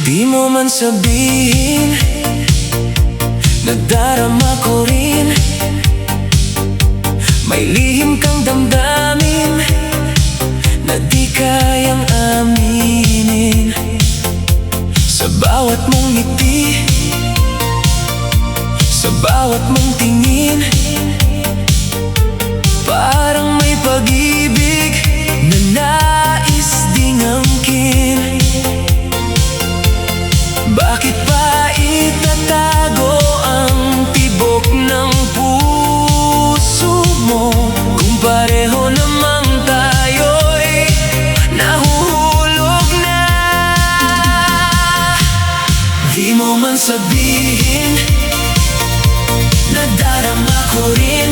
Di mo man sabihin, nadarama ko rin. May lihim kang damdamin na di kayang aminin. Sa bawat mong ngiti, sa bawat mong tingin, parang may pag-ibig na nais ding angkin. Bakit pa itatago ang tibok ng puso mo, kung pareho namang tayo'y nahuhulog na? Di mo man sabihin, nadarama ko rin.